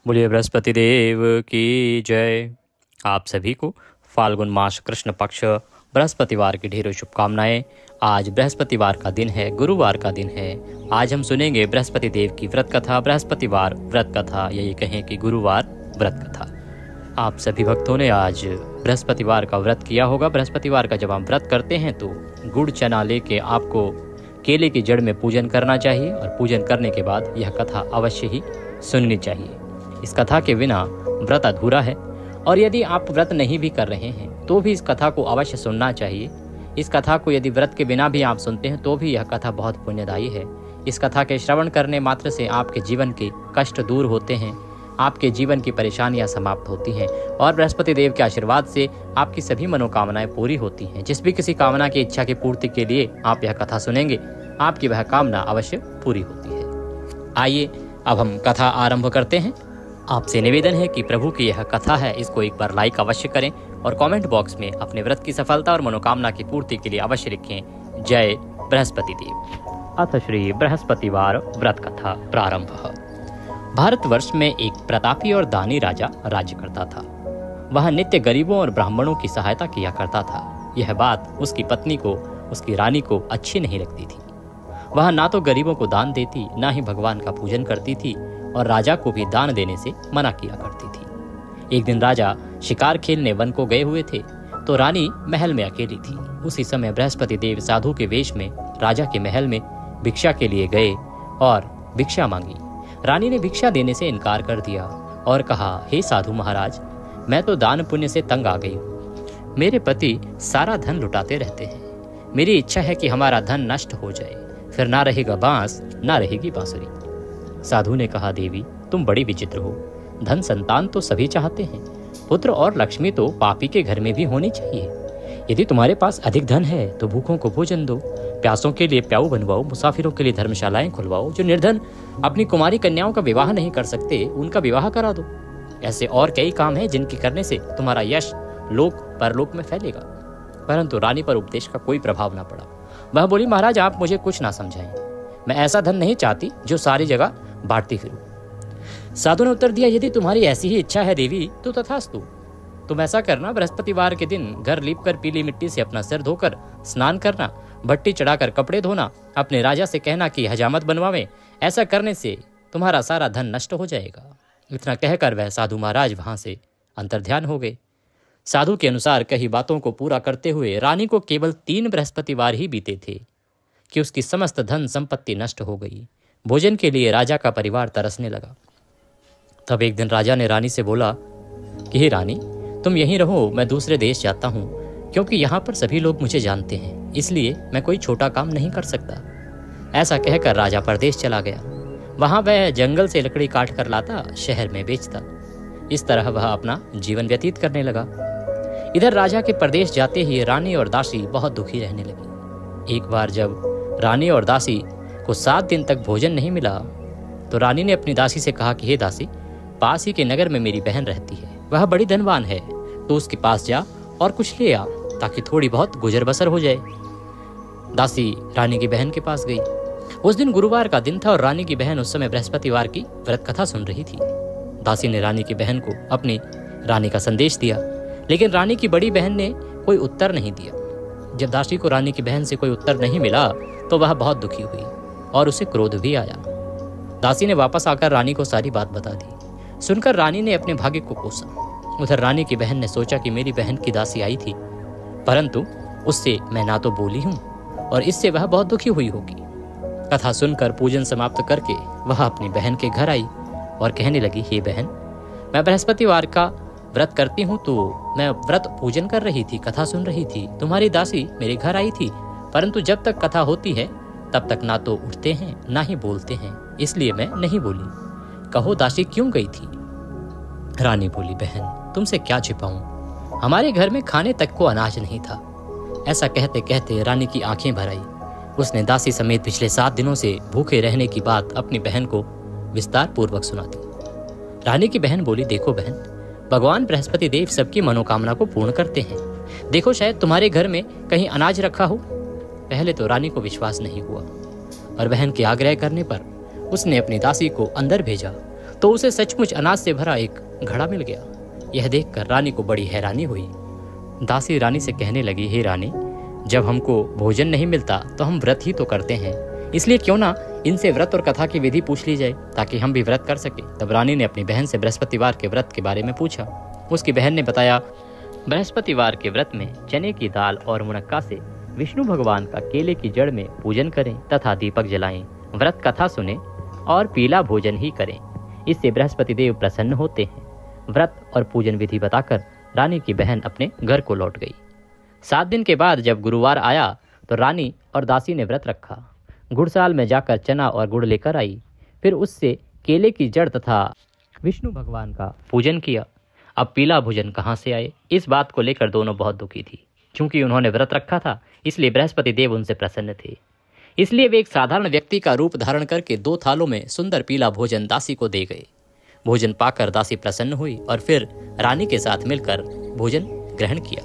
बोलिए बृहस्पति देव की जय। आप सभी को फाल्गुन मास कृष्ण पक्ष बृहस्पतिवार की ढेरों शुभकामनाएं। आज बृहस्पतिवार का दिन है, गुरुवार का दिन है। आज हम सुनेंगे बृहस्पति देव की व्रत कथा, बृहस्पतिवार व्रत कथा, यही कहें कि गुरुवार व्रत कथा। आप सभी भक्तों ने आज बृहस्पतिवार का व्रत किया होगा। बृहस्पतिवार का जब हम व्रत करते हैं तो गुड़ चना लेके आपको केले की जड़ में पूजन करना चाहिए और पूजन करने के बाद यह कथा अवश्य ही सुननी चाहिए। इस कथा के बिना व्रत अधूरा है और यदि आप व्रत नहीं भी कर रहे हैं तो भी इस कथा को अवश्य सुनना चाहिए। इस कथा को यदि व्रत के बिना भी आप सुनते हैं तो भी यह कथा बहुत पुण्यदायी है। इस कथा के श्रवण करने मात्र से आपके जीवन के कष्ट दूर होते हैं, आपके जीवन की परेशानियां समाप्त होती हैं और बृहस्पति देव के आशीर्वाद से आपकी सभी मनोकामनाएं पूरी होती हैं। जिस भी किसी कामना की इच्छा की पूर्ति के लिए आप यह कथा सुनेंगे, आपकी वह कामना अवश्य पूरी होती है। आइए अब हम कथा आरंभ करते हैं। आपसे निवेदन है कि प्रभु की यह कथा है, इसको एक बार लाइक अवश्य करें और कमेंट बॉक्स में अपने व्रत की सफलता और मनोकामना की पूर्ति के लिए अवश्य लिखें जय बृहस्पति देव। अथ श्री बृहस्पतिवार व्रत कथा प्रारंभ। भारतवर्ष में एक प्रतापी और दानी राजा राज्य करता था। वह नित्य गरीबों और ब्राह्मणों की सहायता किया करता था। यह बात उसकी पत्नी को, उसकी रानी को अच्छी नहीं लगती थी। वह ना तो गरीबों को दान देती, ना ही भगवान का पूजन करती थी और राजा को भी दान देने से मना किया करती थी। एक दिन राजा शिकार खेलने वन को गए हुए थे तो रानी महल में अकेली थी। उसी समय बृहस्पति देव साधु के वेश में राजा के महल में भिक्षा के लिए गए और भिक्षा मांगी। रानी ने भिक्षा देने से इनकार कर दिया और कहा, हे साधु महाराज, मैं तो दान पुण्य से तंग आ गई हूँ। मेरे पति सारा धन लुटाते रहते हैं। मेरी इच्छा है कि हमारा धन नष्ट हो जाए, फिर ना रहेगा बांस, ना रहेगी बांसुरी। साधु ने कहा, देवी तुम बड़ी विचित्र हो। धन संतान तो सभी चाहते हैं, पुत्र और लक्ष्मी तो पापी के घर में भी होनी चाहिए। यदि तुम्हारे पास अधिक धन है तो भूखों को भोजन दो, प्यासों के लिए प्याऊ बनवाओ, मुसाफिरों के लिए धर्मशालाएं खुलवाओ, जो निर्धन अपनी कुमारी कन्याओं का विवाह नहीं कर सकते उनका विवाह करा दो। ऐसे और कई काम हैं जिनके करने से तुम्हारा यश लोक परलोक में फैलेगा। परंतु रानी पर उपदेश का कोई प्रभाव न पड़ा। वह बोली, महाराज आप मुझे कुछ ना समझाएं, मैं ऐसा धन नहीं चाहती जो सारी जगह बांटती फिरूं। साधु ने उत्तर दिया, यदि तुम्हारी ऐसी ही इच्छा है देवी तो तथास्तु। तुम ऐसा करना, बृहस्पतिवार के दिन घर लीपकर पीली मिट्टी से अपना सिर धोकर स्नान करना, भट्टी चढ़ाकर कपड़े धोना, अपने राजा से कहना कि हजामत बनवावे। ऐसा करने से तुम्हारा सारा धन नष्ट हो जाएगा। इतना कहकर वह साधु महाराज वहां से अंतर्ध्यान हो गए। साधु के अनुसार कही बातों को पूरा करते हुए रानी को केवल 3 बृहस्पतिवार ही बीते थे कि उसकी समस्त धन संपत्ति नष्ट हो गई। भोजन के लिए राजा का परिवार तरसने लगा। तब एक दिन राजा ने रानी से बोला कि हे रानी, तुम यहीं रहो, मैं दूसरे देश जाता हूँ, क्योंकि यहाँ पर सभी लोग मुझे जानते हैं, इसलिए मैं कोई छोटा काम नहीं कर सकता। ऐसा कहकर राजा परदेश चला गया। वहाँ वह जंगल से लकड़ी काट कर लाता, शहर में बेचता। इस तरह वह अपना जीवन व्यतीत करने लगा। इधर राजा के परदेश जाते ही रानी और दासी बहुत दुखी रहने लगी। एक बार जब रानी और दासी को 7 दिन तक भोजन नहीं मिला तो रानी ने अपनी दासी से कहा कि हे दासी, पास ही के नगर में मेरी बहन रहती है, वह बड़ी धनवान है, तो उसके पास जा और कुछ ले आ ताकि थोड़ी बहुत गुजर बसर हो जाए। दासी रानी की बहन के पास गई। उस दिन गुरुवार का दिन था और रानी की बहन उस समय बृहस्पतिवार की व्रत कथा सुन रही थी। दासी ने रानी की बहन को अपनी रानी का संदेश दिया, लेकिन रानी की बड़ी बहन ने कोई उत्तर नहीं दिया। जब दासी को रानी की बहन से कोई उत्तर नहीं मिला तो वह बहुत दुखी हुई और उसे क्रोध भी आया। दासी ने वापस आकर रानी को सारी बात बता दी। सुनकर रानी ने अपने भाग्य को कोसा। उधर रानी की बहन ने सोचा कि मेरी बहन की दासी आई थी, परंतु उससे मैं ना तो बोली हूँ और इससे वह बहुत दुखी हुई होगी। कथा सुनकर पूजन समाप्त करके वह अपनी बहन के घर आई और कहने लगी, हे बहन, मैं बृहस्पतिवार का व्रत करती हूँ, तो मैं व्रत पूजन कर रही थी, कथा सुन रही थी। तुम्हारी दासी मेरे घर आई थी, परंतु जब तक कथा होती है तब तक ना तो उठते हैं ना ही बोलते हैं, इसलिए मैं नहीं बोली। कहो दासी क्यों गई थी? रानी बोली, बहन तुमसे क्या छिपाऊं, हमारे घर में खाने तक को अनाज नहीं था। ऐसा कहते कहते रानी की आंखें भर आई। उसने दासी समेत पिछले 7 दिनों से भूखे रहने की बात अपनी बहन को विस्तार पूर्वक सुना दी। रानी की बहन बोली, देखो बहन, भगवान बृहस्पति देव सबकी मनोकामना को पूर्ण करते हैं। देखो शायद तुम्हारे घर में कहीं अनाज रखा हो। पहले तो रानी को विश्वास नहीं हुआ और बहन के आग्रह करने पर उसने अपनी दासी को अंदर भेजा तो उसे सचमुच अनाज से भरा एक घड़ा मिल गया। यह देखकर रानी को बड़ी हैरानी हुई। दासी रानी से कहने लगी, हे रानी, जब हमको भोजन नहीं मिलता तो हम व्रत ही तो करते हैं, इसलिए क्यों ना इनसे व्रत और कथा की विधि पूछ ली जाए ताकि हम भी व्रत कर सके। तब रानी ने अपनी बहन से बृहस्पतिवार के व्रत के बारे में पूछा। उसकी बहन ने बताया, बृहस्पतिवार के व्रत में चने की दाल और मुनक्का से विष्णु भगवान का केले की जड़ में पूजन करें तथा दीपक जलाएं, व्रत कथा सुने और पीला भोजन ही करें, इससे बृहस्पति देव प्रसन्न होते हैं। व्रत और पूजन विधि बताकर रानी की बहन अपने घर को लौट गई। 7 दिन के बाद जब गुरुवार आया तो रानी और दासी ने व्रत रखा। गुड़साल में जाकर चना और गुड़ लेकर आई, फिर उससे केले की जड़ तथा विष्णु भगवान का पूजन किया। अब पीला भोजन कहाँ से आए, इस बात को लेकर दोनों बहुत दुखी थी। क्योंकि उन्होंने व्रत रखा था, इसलिए बृहस्पति देव उनसे प्रसन्न थे। इसलिए वे एक साधारण व्यक्ति का रूप धारण करके 2 थालों में सुंदर पीला भोजन दासी को दे गए। भोजन पाकर दासी प्रसन्न हुई और फिर रानी के साथ मिलकर भोजन ग्रहण किया।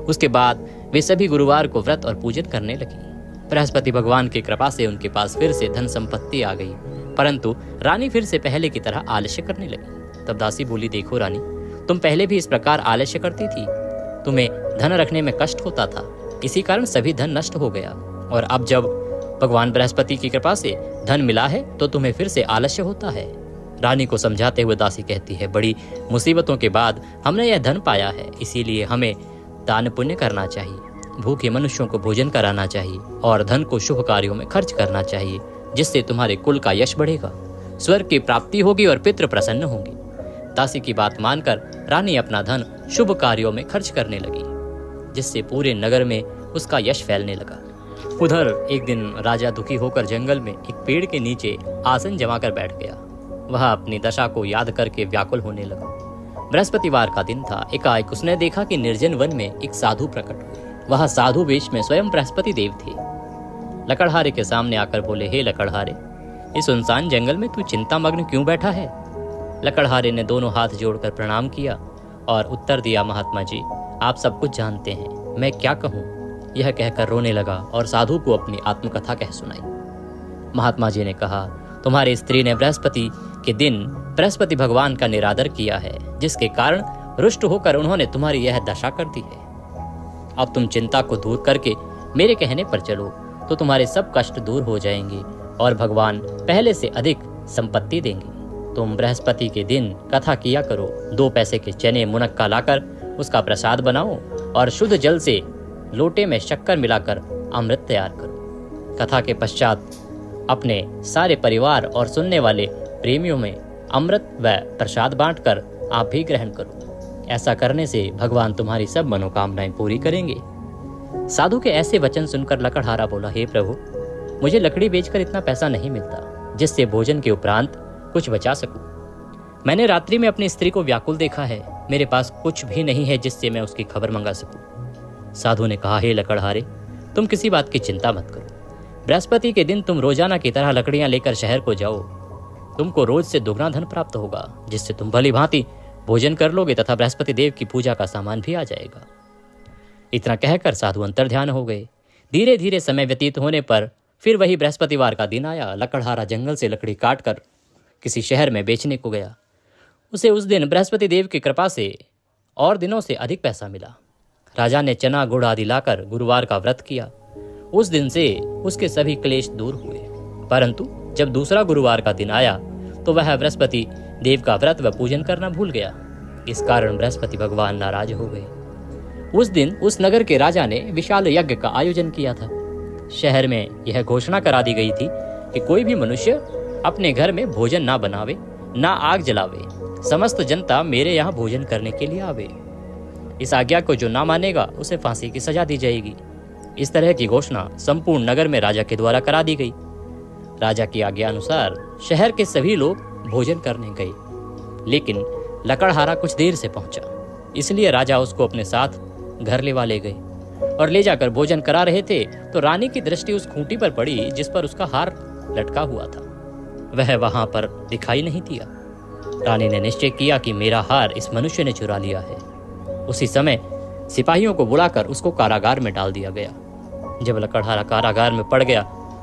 उसके बाद वे सभी गुरुवार को व्रत और पूजन करने लगी। बृहस्पति भगवान की कृपा से उनके पास फिर से धन संपत्ति आ गई, परंतु रानी फिर से पहले की तरह आलस्य करने लगी। तब दासी बोली, देखो रानी, तुम पहले भी इस प्रकार आलस्य करती थी, तुम्हें धन रखने में कष्ट होता था, इसी कारण सभी धन नष्ट हो गया, और अब जब भगवान बृहस्पति की कृपा से धन मिला है तो तुम्हें फिर से आलस्य होता है। रानी को समझाते हुए दासी कहती है, बड़ी मुसीबतों के बाद हमने यह धन पाया है, इसीलिए हमें दान पुण्य करना चाहिए, भूखे मनुष्यों को भोजन कराना चाहिए और धन को शुभ कार्यों में खर्च करना चाहिए, जिससे तुम्हारे कुल का यश बढ़ेगा, स्वर्ग की प्राप्ति होगी और पितृ प्रसन्न होंगे। दासी की बात मानकर रानी अपना धन शुभ कार्यों में खर्च करने लगी, जिससे पूरे नगर में उसका यश फैलने लगा। उधर एक दिन राजा दुखी होकर जंगल में एक पेड़ के नीचे आसन जमाकर बैठ गया। वह अपनी दशा को याद करके व्याकुल होने लगा। बृहस्पतिवार का दिन था। एकाएक उसने देखा कि निर्जन वन में एक साधु प्रकट हुए। वह साधु वेश में स्वयं बृहस्पति देव थे। लकड़हारे के सामने आकर बोले, हे लकड़हारे, इस सुनसान जंगल में तू चिंतामग्न क्यों बैठा है? लकड़हारे ने दोनों हाथ जोड़कर प्रणाम किया और उत्तर दिया, महात्मा जी, आप सब कुछ जानते हैं, मैं क्या कहूँ? यह कहकर रोने लगा और साधु को अपनी आत्मकथा कह सुनाई। महात्मा जी ने कहा, तुम्हारी स्त्री ने बृहस्पति के दिन बृहस्पति भगवान का निरादर किया है, जिसके कारण रुष्ट होकर उन्होंने तुम्हारी यह दशा कर दी है। अब तुम चिंता को दूर करके मेरे कहने पर चलो तो तुम्हारे सब कष्ट दूर हो जाएंगे और भगवान पहले से अधिक संपत्ति देंगे। तुम बृहस्पति के दिन कथा किया करो, 2 पैसे के चने मुनक्का लाकर उसका प्रसाद बनाओ और शुद्ध जल से लोटे में शक्कर मिलाकर अमृत तैयार करो। कथा के पश्चात अपने सारे परिवार और सुनने वाले प्रेमियों में अमृत व प्रसाद बांटकर आप भी ग्रहण करो। ऐसा करने से भगवान तुम्हारी सब मनोकामनाएं पूरी करेंगे। साधु के ऐसे वचन सुनकर लकड़हारा बोला, हे प्रभु, मुझे लकड़ी बेचकर इतना पैसा नहीं मिलता जिससे भोजन के उपरांत कुछ बचा सकूं। मैंने रात्रि में अपनी स्त्री को व्याकुल देखा है, मेरे पास कुछ भी नहीं है जिससे मैं उसकी खबर मंगा सकूं। साधु ने कहा, हे लकड़हारे, तुम किसी बात की चिंता मत करो। बृहस्पति के दिन तुम रोजाना की तरह लकड़ियां लेकर शहर को जाओ। तुमको रोज से दुगना धन प्राप्त होगा, जिससे तुम भली भांति भोजन कर लोगे तथा बृहस्पति देव की पूजा का सामान भी आ जाएगा। इतना कहकर साधु अंतर्ध्यान हो गए। धीरे धीरे समय व्यतीत होने पर फिर वही बृहस्पतिवार का दिन आया। लकड़हारा जंगल से लकड़ी काटकर किसी शहर में बेचने को गया। उसे उस दिन बृहस्पति देव की कृपा से और दिनों से अधिक पैसा मिला। राजा ने चना गुड़ आदि लाकर गुरुवार का व्रत किया। उस दिन से उसके सभी क्लेश दूर हुए। परंतु जब दूसरा गुरुवार का दिन आया तो वह बृहस्पति देव का व्रत व पूजन करना भूल गया। इस कारण बृहस्पति भगवान नाराज हो गए। उस दिन उस नगर के राजा ने विशाल यज्ञ का आयोजन किया था। शहर में यह घोषणा करा दी गई थी कि कोई भी मनुष्य अपने घर में भोजन ना बनावे, ना आग जलावे। समस्त जनता मेरे यहाँ भोजन करने के लिए आवे। इस आज्ञा को जो ना मानेगा उसे फांसी की सजा दी जाएगी। इस तरह की घोषणा संपूर्ण नगर में राजा के द्वारा करा दी गई। राजा की आज्ञा अनुसार शहर के सभी लोग भोजन करने गए, लेकिन लकड़हारा कुछ देर से पहुंचा। इसलिए राजा उसको अपने साथ घर ले गए और ले जाकर भोजन करा रहे थे तो रानी की दृष्टि उस खूंटी पर पड़ी जिस पर उसका हार लटका हुआ था। वह वहां पर दिखाई नहीं दिया। रानी ने निश्चय किया कि मेरा हार इस मनुष्य ने चुरा लिया है। उसी समय सिपाहियों को बुलाकर उसको कारागार में डाल दिया गया। जब लकड़हारा कारागार में पड़ गया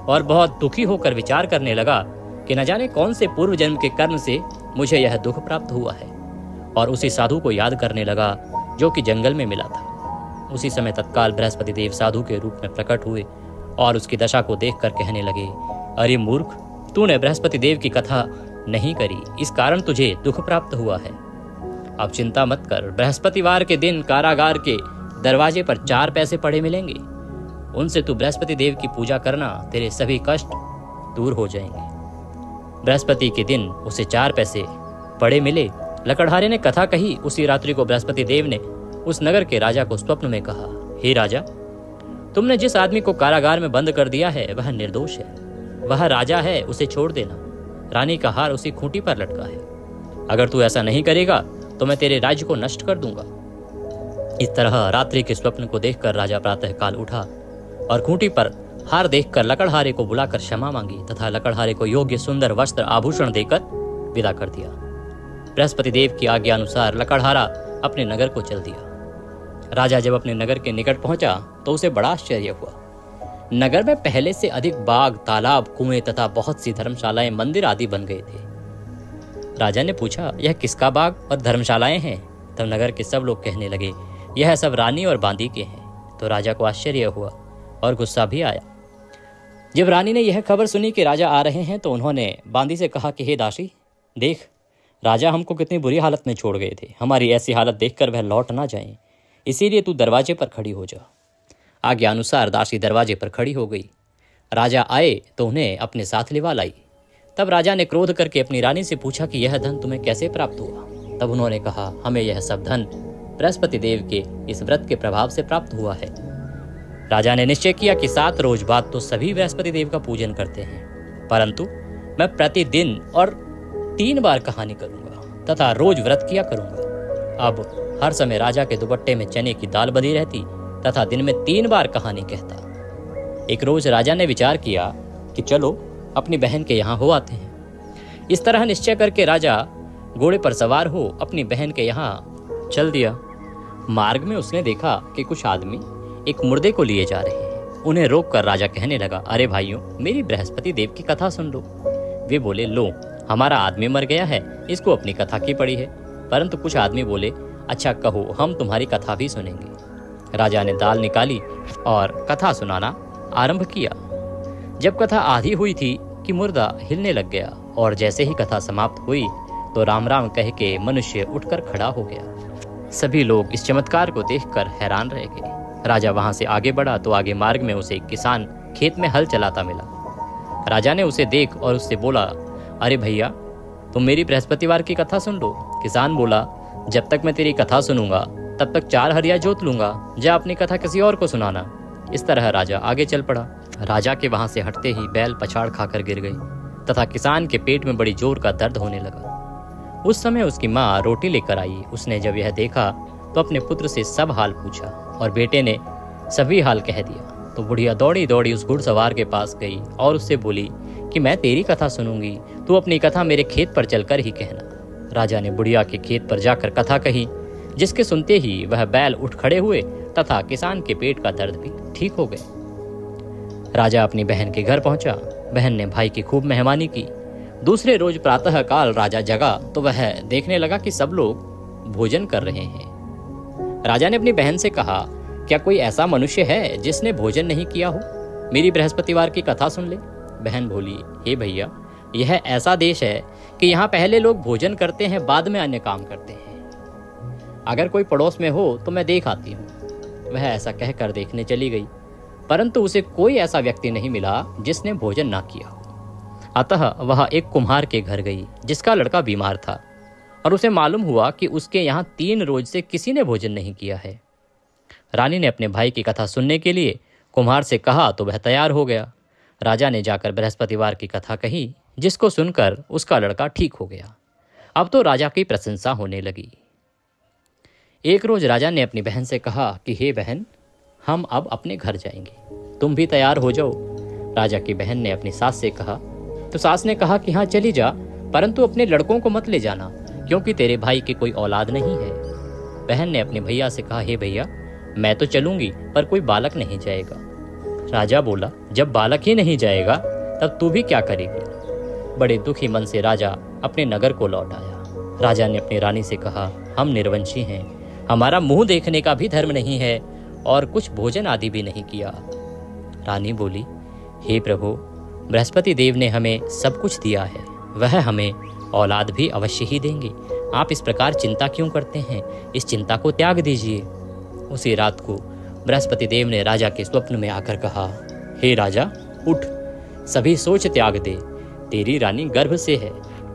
और बहुत दुखी होकर विचार करने लगा कि न जाने कौन से पूर्व जन्म के कर्म से मुझे यह दुख प्राप्त हुआ है। और उसी साधु को याद करने लगा जो कि जंगल में मिला था। उसी समय तत्काल बृहस्पति देव साधु के रूप में प्रकट हुए और उसकी दशा को देखकर कहने लगे, अरे मूर्ख, तूने बृहस्पति देव की कथा नहीं करी, इस कारण तुझे दुख प्राप्त हुआ है। अब चिंता मत कर, बृहस्पतिवार के दिन कारागार के दरवाजे पर 4 पैसे पड़े मिलेंगे। उनसे तू बृहस्पति देव की पूजा करना, तेरे सभी कष्ट दूर हो जाएंगे। बृहस्पति के दिन उसे 4 पैसे पड़े मिले। लकड़हारे ने कथा कही। उसी रात्रि को बृहस्पति देव ने उस नगर के राजा को स्वप्न में कहा, हे राजा, तुमने जिस आदमी को कारागार में बंद कर दिया है वह निर्दोष है। वह राजा है, उसे छोड़ देना। रानी का हार उसी खूंटी पर लटका है। अगर तू ऐसा नहीं करेगा तो मैं तेरे राज्य को नष्ट कर दूंगा। इस तरह रात्रि के स्वप्न को देखकर राजा प्रातःकाल उठा और खूंटी पर हार देखकर लकड़हारे को बुलाकर क्षमा मांगी तथा लकड़हारे को योग्य सुंदर वस्त्र आभूषण देकर विदा कर दिया। बृहस्पति देव की आज्ञा अनुसार लकड़हारा अपने नगर को चल दिया। राजा जब अपने नगर के निकट पहुंचा तो उसे बड़ा आश्चर्य हुआ। नगर में पहले से अधिक बाग, तालाब, कुएं तथा बहुत सी धर्मशालाएं, मंदिर आदि बन गए थे। राजा ने पूछा, यह किसका बाग और धर्मशालाएं हैं? तब नगर के सब लोग कहने लगे, यह सब रानी और बांदी के हैं। तो राजा को आश्चर्य हुआ और गुस्सा भी आया। जब रानी ने यह खबर सुनी कि राजा आ रहे हैं तो उन्होंने बांदी से कहा कि हे दासी, देख, राजा हमको कितनी बुरी हालत में छोड़ गए थे। हमारी ऐसी हालत देखकर वह लौट ना जाएं, इसीलिए तू दरवाजे पर खड़ी हो जा। आज्ञा अनुसार दासी दरवाजे पर खड़ी हो गई। राजा आए तो उन्हें अपने साथ लिवा लाई। तब राजा ने क्रोध करके अपनी रानी से पूछा कि यह धन तुम्हें कैसे प्राप्त हुआ? तब उन्होंने कहा, हमें यह सब धन बृहस्पति देव के इस व्रत के प्रभाव से प्राप्त हुआ है। राजा ने निश्चय किया कि 7 रोज बाद तो सभी बृहस्पति देव का पूजन करते हैं, परंतु मैं प्रतिदिन और 3 बार कहानी करूंगा तथा रोज व्रत किया करूंगा। अब हर समय राजा के दुपट्टे में चने की दाल बंधी रहती तथा दिन में 3 बार कहानी कहता। एक रोज राजा ने विचार किया कि चलो अपनी बहन के यहाँ हो आते हैं। इस तरह निश्चय करके राजा घोड़े पर सवार हो अपनी बहन के यहाँ चल दिया। मार्ग में उसने देखा कि कुछ आदमी एक मुर्दे को लिए जा रहे हैं। उन्हें रोककर राजा कहने लगा, अरे भाइयों, मेरी बृहस्पति देव की कथा सुन लो। वे बोले, लो, हमारा आदमी मर गया है, इसको अपनी कथा की पड़ी है। परंतु कुछ आदमी बोले, अच्छा कहो, हम तुम्हारी कथा भी सुनेंगे। राजा ने दाल निकाली और कथा सुनाना आरंभ किया। जब कथा आधी हुई थी कि मुर्दा हिलने लग गया और जैसे ही कथा समाप्त हुई तो राम राम कह के मनुष्य उठकर खड़ा हो गया। सभी लोग इस चमत्कार को देखकर हैरान रह गए। राजा वहां से आगे बढ़ा तो आगे मार्ग में उसे एक किसान खेत में हल चलाता मिला। राजा ने उसे देख और उससे बोला, अरे भैया, तुम मेरी बृहस्पतिवार की कथा सुन लो। किसान बोला, जब तक मैं तेरी कथा सुनूंगा तब तक 4 हरिया जोत लूंगा। जा अपनी कथा किसी और को सुनाना। इस तरह राजा आगे चल पड़ा। राजा के वहां से हटते ही बैल पछाड़ खाकर गिर गई तथा किसान के पेट में बड़ी जोर का दर्द होने लगा। उस समय उसकी माँ रोटी लेकर आई। उसने जब यह देखा तो अपने पुत्र से सब हाल पूछा और बेटे ने सभी हाल कह दिया। तो बुढ़िया दौड़ी दौड़ी उस घुड़सवार के पास गई और उससे बोली कि मैं तेरी कथा सुनूंगी, तू अपनी कथा मेरे खेत पर चलकर ही कहना। राजा ने बुढ़िया के खेत पर जाकर कथा कही, जिसके सुनते ही वह बैल उठ खड़े हुए तथा किसान के पेट का दर्द भी ठीक हो गया। राजा अपनी बहन के घर पहुंचा। बहन ने भाई की खूब मेहमानी की। दूसरे रोज प्रातः काल राजा जगा तो वह देखने लगा कि सब लोग भोजन कर रहे हैं। राजा ने अपनी बहन से कहा, क्या कोई ऐसा मनुष्य है जिसने भोजन नहीं किया हो? मेरी बृहस्पतिवार की कथा सुन ले। बहन बोली, हे भैया, यह ऐसा देश है कि यहाँ पहले लोग भोजन करते हैं, बाद में अन्य काम करते हैं। अगर कोई पड़ोस में हो तो मैं देख आती हूँ। वह ऐसा कहकर देखने चली गई, परंतु उसे कोई ऐसा व्यक्ति नहीं मिला जिसने भोजन ना किया हो। अतः वह एक कुम्हार के घर गई जिसका लड़का बीमार था और उसे मालूम हुआ कि उसके यहाँ 3 रोज से किसी ने भोजन नहीं किया है। रानी ने अपने भाई की कथा सुनने के लिए कुम्हार से कहा तो वह तैयार हो गया। राजा ने जाकर बृहस्पतिवार की कथा कही, जिसको सुनकर उसका लड़का ठीक हो गया। अब तो राजा की प्रशंसा होने लगी। एक रोज राजा ने अपनी बहन से कहा कि हे बहन, हम अब अपने घर जाएंगे, तुम भी तैयार हो जाओ। राजा की बहन ने अपनी सास से कहा तो सास ने कहा कि हाँ चली जा, परंतु अपने लड़कों को मत ले जाना, क्योंकि तेरे भाई की कोई औलाद नहीं है। बहन ने अपने भैया से कहा, हे भैया, मैं तो चलूंगी पर कोई बालक नहीं जाएगा। राजा बोला, जब बालक ही नहीं जाएगा तब तू भी क्या करेगी? बड़े दुखी मन से राजा अपने नगर को लौट आया। राजा ने अपनी रानी से कहा, हम निर्वंशी हैं, हमारा मुंह देखने का भी धर्म नहीं है और कुछ भोजन आदि भी नहीं किया। रानी बोली, हे प्रभु, बृहस्पति देव ने हमें सब कुछ दिया है, वह हमें औलाद भी अवश्य ही देंगे। आप इस प्रकार चिंता क्यों करते हैं? इस चिंता को त्याग दीजिए। उसी रात को बृहस्पति देव ने राजा के स्वप्न में आकर कहा, हे राजा, उठ, सभी सोच त्याग दे, तेरी रानी गर्भ से है।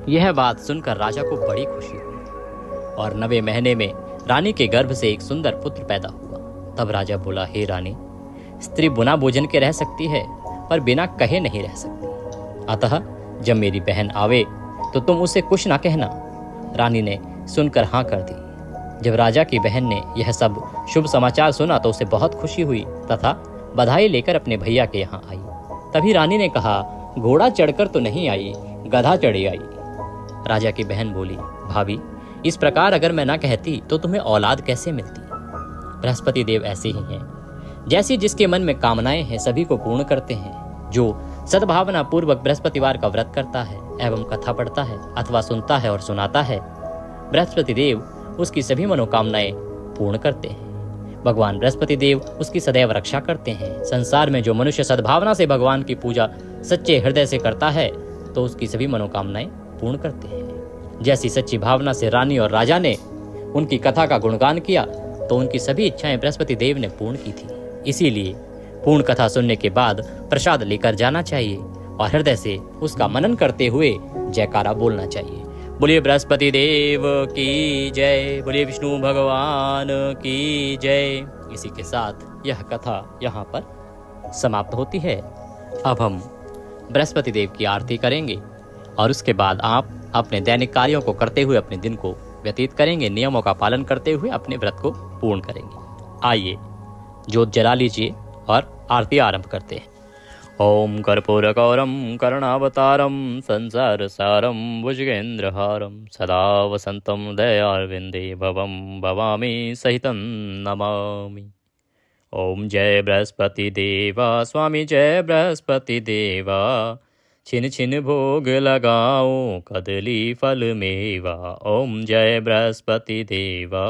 यह बात सुनकर राजा को बड़ी खुशी हुई और 9वें महीने में रानी के गर्भ से एक सुंदर पुत्र पैदा हुआ। तब राजा बोला, हे रानी, स्त्री बिना भोजन के रह सकती है पर बिना कहे नहीं रह सकती, अतः जब मेरी बहन आवे तो तुम उसे कुछ ना कहना। रानी ने सुनकर हाँ कर दी। जब राजा की बहन ने यह सब शुभ समाचार सुना तो उसे बहुत खुशी हुई तथा बधाई लेकर अपने भैया के यहाँ आई। तभी रानी ने कहा, घोड़ा चढ़कर तो नहीं आई, गधा चढ़ी आई। राजा की बहन बोली, भाभी, इस प्रकार अगर मैं ना कहती तो तुम्हें औलाद कैसे मिलती? बृहस्पति देव ऐसे ही हैं, जैसी जिसके मन में कामनाएं हैं सभी को पूर्ण करते हैं। जो सद्भावना पूर्वक बृहस्पतिवार का व्रत करता है एवं कथा पढ़ता है अथवा सुनता है और सुनाता है, बृहस्पति देव उसकी सभी मनोकामनाएं पूर्ण करते हैं। भगवान बृहस्पति देव उसकी सदैव रक्षा करते हैं। संसार में जो मनुष्य सद्भावना से भगवान की पूजा सच्चे हृदय से करता है तो उसकी सभी मनोकामनाएं पूर्ण करते हैं। जैसी सच्ची भावना से रानी और राजा ने उनकी कथा का गुणगान किया तो उनकी सभी इच्छाएं बृहस्पति देव ने पूर्ण की थी। इसीलिए पूर्ण कथा सुनने के बाद प्रसाद लेकर जाना चाहिए और हृदय से उसका मनन करते हुए जयकारा बोलना चाहिए। बोलिए बृहस्पति देव की जय, बोलिए विष्णु भगवान की जय। इसी के साथ यह कथा यहाँ पर समाप्त होती है। अब हम बृहस्पति देव की आरती करेंगे और उसके बाद आप अपने दैनिक कार्यों को करते हुए अपने दिन को व्यतीत करेंगे, नियमों का पालन करते हुए अपने व्रत को पूर्ण करेंगे। आइए ज्योत जला लीजिए और आरती आरंभ करते हैं। ओम कर्पूरगौरम करुणावतारम संसार सारम भुजगेन्द्रहारम सदा वसंतम दयारविंदे भवम भवामी सहितं नमामि। ओम जय बृहस्पति देवा स्वामी, जय बृहस्पति देवा, छिन छिन भोग लगाओ कदली फल मेवा। ओम जय बृहस्पति देवा,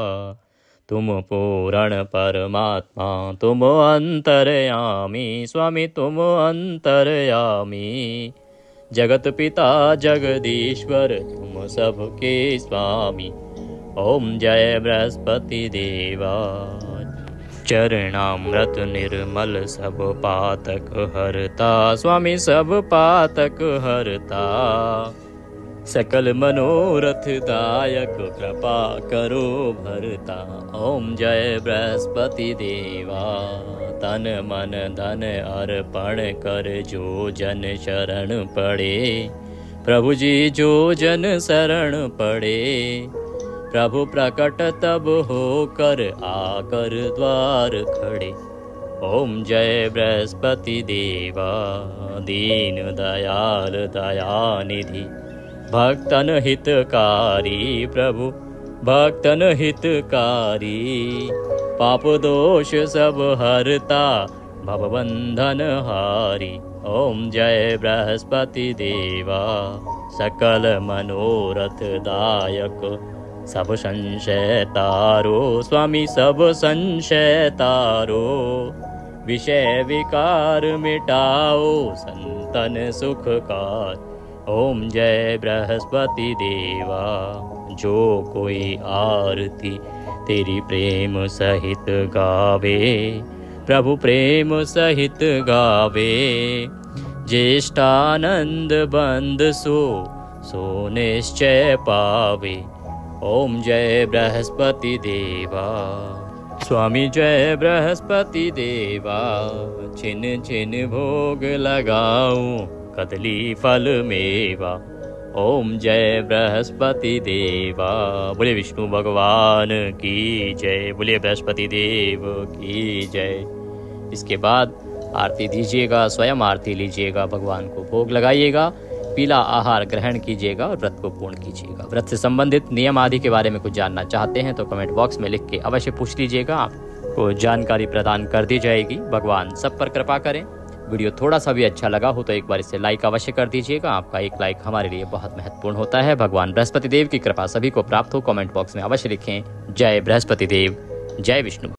तुम पूर्ण परमात्मा, तुम अंतर्यामी स्वामी, तुम अंतर्यामी। जगत पिता जगदीश्वर, तुम सबके स्वामी। ओम जय बृहस्पति देवा, चरणामृत निर्मल सब पातक हरता स्वामी, सब पातक हरता। सकल मनोरथ दायक कृपा करो भरता। ओम जय बृहस्पति देवा, तन मन धन अर्पण कर जो जन शरण पड़े। प्रभु जी जो जन शरण पड़े, प्रभु प्रकट तब होकर आकर द्वार खड़े। ओम जय बृहस्पति देवा, दीन दयाल दयानिधि, भक्तन हितकारी प्रभु भक्तन हितकारी। पाप दोष सब हरता भवबंधन हारी। ओम जय बृहस्पति देवा, सकल मनोरथ दायक, सब संशय तारो स्वामी, सब संशय तारो। विषय विकार मिटाओ संतन सुखकार। ओम जय बृहस्पति देवा, जो कोई आरती तेरी प्रेम सहित गावे, प्रभु प्रेम सहित गावे। ज्येष्ठानंद बंद सो निश्चय पावे। ओम जय बृहस्पति देवा, स्वामी जय बृहस्पति देवा, छिन छिन भोग लगाऊं कदली फल मेवा। ओम जय बृहस्पति देवा, बोले विष्णु भगवान की जय, बोले बृहस्पति देव की जय। इसके बाद आरती दीजिएगा, स्वयं आरती लीजिएगा, भगवान को भोग लगाइएगा, पीला आहार ग्रहण कीजिएगा और व्रत को पूर्ण कीजिएगा। व्रत से संबंधित नियम आदि के बारे में कुछ जानना चाहते हैं तो कमेंट बॉक्स में लिख के अवश्य पूछ लीजिएगा, आपको जानकारी प्रदान कर दी जाएगी। भगवान सब पर कृपा करें। वीडियो थोड़ा सा भी अच्छा लगा हो तो एक बार इसे लाइक अवश्य कर दीजिएगा। आपका एक लाइक हमारे लिए बहुत महत्वपूर्ण होता है। भगवान बृहस्पति देव की कृपा सभी को प्राप्त हो। कमेंट बॉक्स में अवश्य लिखें जय बृहस्पति देव, जय विष्णु।